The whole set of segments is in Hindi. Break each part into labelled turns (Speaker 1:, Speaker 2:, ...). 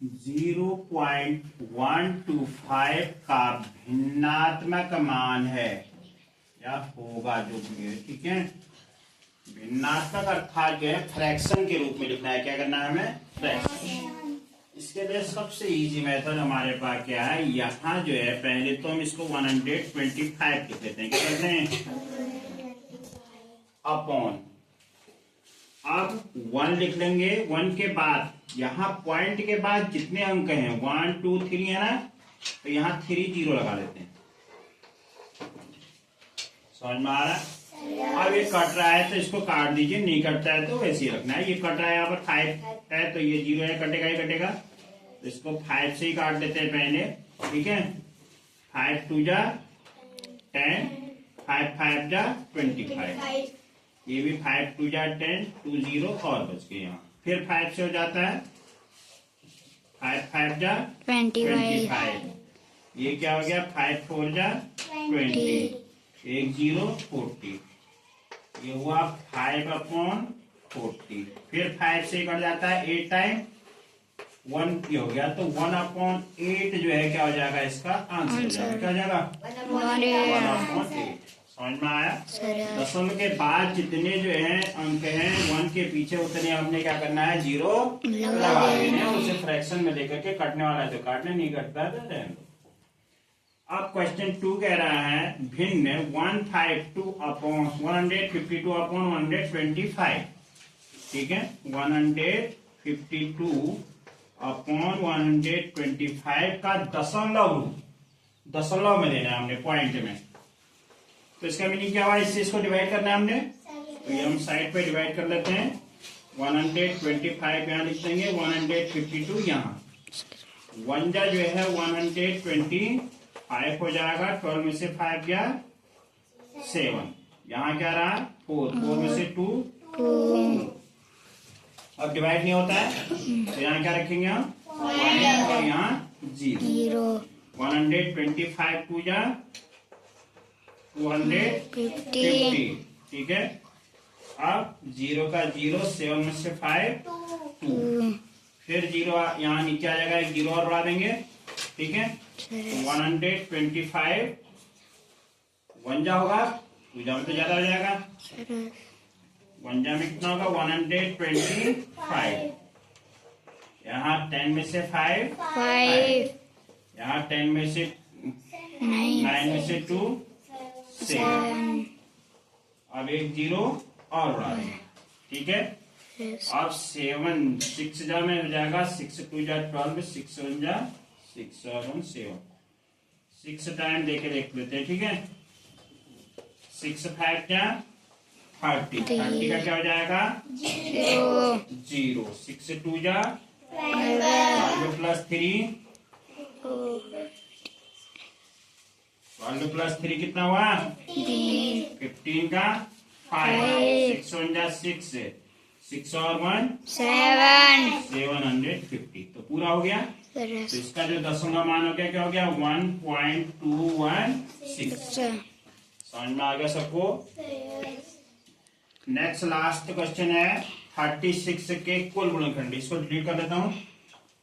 Speaker 1: 0.125 का भिन्नात्मक मान है या होगा जो भी है, ठीक है। भिन्नात्मक अर्थात जो है फ्रैक्शन के रूप में लिखना है। क्या करना है हमें? फ्रैक्शन। इसके लिए सबसे इजी मेथड हमारे पास क्या है, यहाँ जो है पहले तो हम इसको 125 लिख लेते हैं। क्या करते हैं? अपॉन, अब 1 लिख लेंगे। 1 के बाद यहाँ पॉइंट के बाद जितने अंक हैं 1 2 3 है ना, तो यहाँ 3 0 लगा देते हैं। समझ में आ रहा है? अब ये कट रहा है तो इसको काट दीजिए, नहीं कटता है तो वैसे ही रखना है। ये कट रहा है, यहाँ पर 5 है तो ये 0 है, कटेगा ही कटेगा, तो इसको 5 से ही काट देते हैं पहले, ठीक है। 5 2 जा 10, 5 5 जा 25, ये भी 5 2 जा 10, 2 0 और बच गए यहाँ। फिर 5 से हो जाता है 5 5 जा 25, ये क्या हो गया 5 4 जा 20, 1 0 40, ये हुआ 5/40। फिर 5 से कट जाता है 8 टाइम 1 हो गया, तो 1/8 जो है क्या हो जाएगा, इसका आंसर हो जाएगा। क्या हो जाएगा? 1/8। समझ में आया? दशमलव के बाद जितने जो है अंक हैं 1 के पीछे उतने हमने क्या करना है, 0 लगा देने हैं। उसे फ्रैक्शन में लेकर के कटने वाला है तो काटने, नहीं कटता है तो रहने दो। अब क्वेश्चन 2 कह रहा है भिन्न 152/125, ठीक है। 152/125 का दशमलव में देना है हमने, पॉइंट में। तो इसका मीनिंग क्या हुआ, इससे इसको डिवाइड करना है हमने, तो ये हम साइड पे डिवाइड कर लेते हैं। 125 यहाँ लिख देंगे, 152 यहाँ। 1 जा जो है 125 हो जाएगा, 12 में से 5 गया 7, यहाँ क्या रहा 4, 4 में से 2 अब डिवाइड नहीं होता है तो यहाँ क्या रखेंगे हम, और यहाँ 0। 125 2 जा 250, ठीक है। अब 0 का 0, 7 में से 5 2, फिर 0 यहाँ नीचे आ जाएगा, एक 0 और बढ़ा देंगे, ठीक है। 125 1 जा होगा, 2 जा में तो ज्यादा हो जाएगा, 1 जा में कितना होगा 125, यहाँ 10 में से 5, यहाँ 10 में से 9 में से 2 7, अब एक 0 और बढ़ा देंगे, ठीक है। अब 7 6 जा में हो जाएगा, 6 2 जा 12, 6 1 जा 6 7 6 टाइम देके देख लेते हैं, ठीक है। 6 5 क्या 30 का क्या हो जाएगा 0। 6 2 जा 12 प्लस 3, 12 प्लस 3 कितना हुआ 15 का 5, 6 1 जा 6, 6 और 1 750, तो पूरा हो गया। तो इसका जो दशमलव मान हो गया क्या हो गया 1.216। समझ में आ गया सबको? नेक्स्ट लास्ट क्वेश्चन है 36 के कुल गुणनखंड। इसको डिलीट कर लेता हूँ,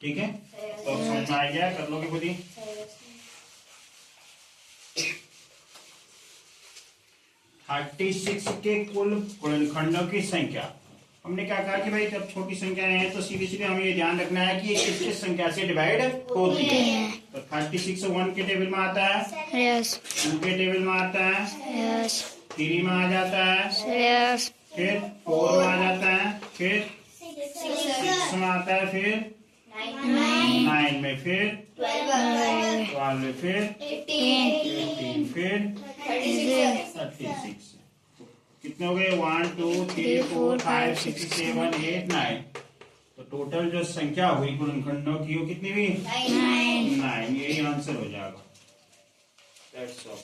Speaker 1: ठीक है। तो समझ में आ गया, कर लोगे खुद ही। 36 के कुल गुणनखंडों की संख्या। हमने क्या कहा कि भाई जब छोटी संख्या है तो सीधे सीधे हमें ये ध्यान रखना है कि ये किस किस संख्या से डिवाइड होती है। तो 36 1 के टेबल में आता है, 2 के टेबल में आता है, 3 में आ जाता है, फिर 4 में आ जाता है, फिर 6 में आता है, फिर 9 में, फिर 12 में, फिर 18, फिर 36। कितने हो गए 1 2 3 4 5 6 7 8 9। तो टोटल जो संख्या हुई गुणनखंडों की वो कितनी हुई 9। यही आंसर हो जाएगा। That's all.